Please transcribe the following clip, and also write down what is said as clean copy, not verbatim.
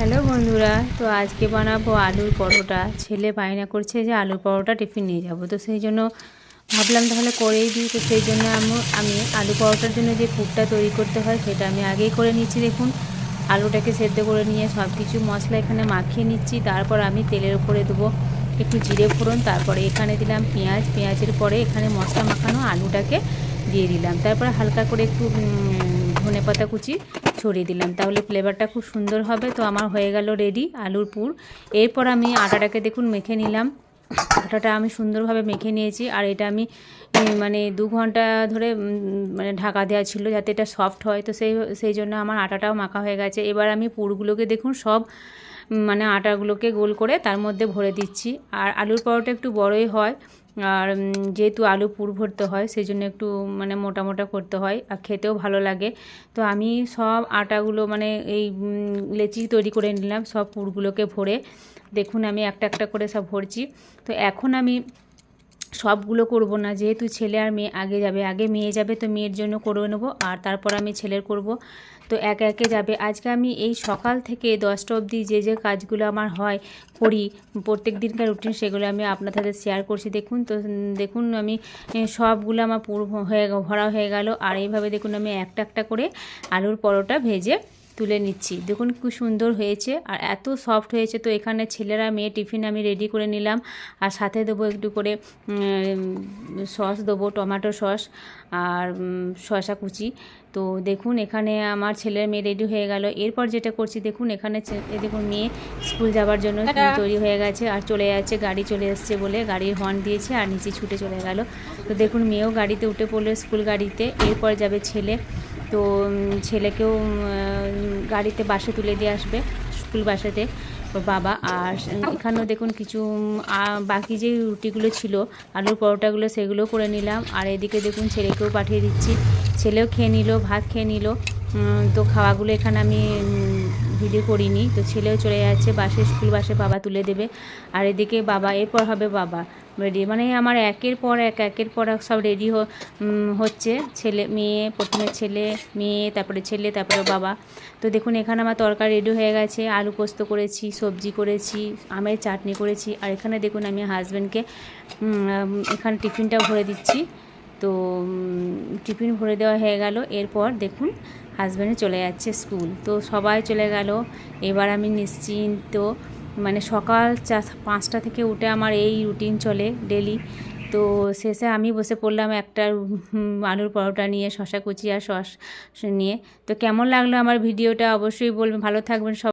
Hello বন্ধুরা, তো আজকে বানাবো আলুর পরোটা। ছেলে বায়না করছে যে আলুর পরোটা টিফিন নিয়ে যাব, তো সেই জন্য ভাবলাম তাহলে করেই দিই। তো সেই জন্য আমি আলু পরোটার জন্য যে পুরটা তৈরি করতে হয় সেটা আমি আগেই করে নিচ্ছি। দেখুন, আলুটাকে সেদ্ধ করে নিয়ে সব কিছু মশলা এখানে মাখিয়ে নিচ্ছি। তারপর আমি তেলের উপরে দেবো একটু জিরে ফোড়ন, তারপরে এখানে দিলাম পেঁয়াজ, পেঁয়াজের পরে এখানে মশলা মাখানো আলুটাকে দিয়ে দিলাম। তারপরে হালকা করে একটু ধনেপাতা কুচি ছড়িয়ে দিলাম, তাহলে ফ্লেভারটা খুব সুন্দর হবে। তো আমার হয়ে গেল রেডি আলুর পুর। এরপর আমি আটাটাকে দেখুন মেখে নিলাম। আটাটা আমি সুন্দরভাবে মেখে নিয়েছি, আর এটা আমি মানে 2 ঘন্টা ধরে মানে ঢাকা দেওয়া ছিল যাতে এটা সফট হয়। তো সেই জন্য আমার আটাটাও মাখা হয়ে গেছে। এবার আমি পুরগুলোকে দেখুন সব মানে আটাগুলোকে গোল করে তার মধ্যে ভরে দিচ্ছি। আর আলুর পরোটা একটু বড়ই হয়, আর যেহেতু আলু পুর ভরতে হয় সেই জন্য একটু মানে মোটা মোটা করতে হয়, আর খেতেও ভালো লাগে। তো আমি সব আটাগুলো মানে এই লেচি তৈরি করে নিলাম সব পুরগুলোকে ভরে। দেখুন আমি একটা একটা করে সব ভরছি। তো এখন আমি সবগুলো করব না, যেহেতু ছেলে আর মেয়ে আগে যাবে, আগে মেয়ে যাবে তো মেয়ের জন্য করে নেব, আর তারপর আমি ছেলের করব। তো একে একে যাবে। আজকে আমি এই সকাল থেকে 10টা অবধি যে কাজগুলো আমার হয় করি প্রত্যেক দিনকার রুটিন, সেগুলো আমি আপনাদের সাথে শেয়ার করছি। দেখুন, তো দেখুন আমি সবগুলো আমার পুরো ভরা হয়ে গেল। আর এইভাবে দেখুন আমি একটা একটা করে আলুর পরোটা ভেজে তুলে নিচ্ছি। দেখুন খুব সুন্দর হয়েছে আর এত সফট হয়েছে। তো এখানে ছেলেরা মেয়ে টিফিন আমি রেডি করে নিলাম, আর সাথে দেবো একটু করে সস দেবো, টমেটো সস আর শসা কুচি। তো দেখুন এখানে আমার ছেলের মেয়ে রেডি হয়ে গেল। এরপর যেটা করছি দেখুন, এখানে দেখুন মেয়ে স্কুল যাওয়ার জন্য তৈরি হয়ে গেছে আর চলে যাচ্ছে, গাড়ি চলে এসছে বলে গাড়ির হর্ন দিয়েছে আর নিচে ছুটে চলে গেল। তো দেখুন মেয়েও গাড়িতে উঠে পড়লো, স্কুল গাড়িতে। এরপর যাবে ছেলে। তো ছেলেকেও গাড়িতে বাসে তুলে দিয়ে আসবে, স্কুল বাসাতে ওর বাবা। আর এখানেও দেখুন কিছু বাকি যে রুটিগুলো ছিল আলুর পরোটাগুলো সেগুলো করে নিলাম। আর এদিকে দেখুন ছেলেকেও পাঠিয়ে দিচ্ছি, ছেলেও খেয়ে নিল, ভাত খেয়ে নিল। তো খাওয়াগুলো এখানে আমি ভিডিও করিনি। তো ছেলেও চলে যাচ্ছে বাসে, স্কুল বাসে বাবা তুলে দেবে। আর এদিকে বাবা, এরপর হবে বাবা রেডি, মানে আমার একের পর এক সব রেডি হচ্ছে। ছেলে মেয়ে, প্রথমে ছেলে মেয়ে, তারপরে ছেলে, তারপরে বাবা। তো দেখুন এখানে আমার তরকারি রেডি হয়ে গেছে, আলু পোস্ত করেছি, সবজি করেছি, আমের চাটনি করেছি। আর এখানে দেখুন আমি হাজব্যান্ডকে এখানে টিফিনটা ভরে দিচ্ছি। তো টিফিন ভরে দেওয়া হয়ে গেল। এরপর দেখুন হাজব্যান্ডে চলে যাচ্ছে স্কুল, তো সবাই চলে গেল। এবার আমি নিশ্চিন্ত, মানে সকাল 5টা থেকে উঠে আমার এই রুটিন চলে ডেলি। তো শেষে আমি বসে পড়লাম একটা আলুর পরোটা নিয়ে, শসা কুচি আর সস নিয়ে। তো কেমন লাগলো আমার ভিডিওটা অবশ্যই বলবেন। ভালো থাকবেন সব।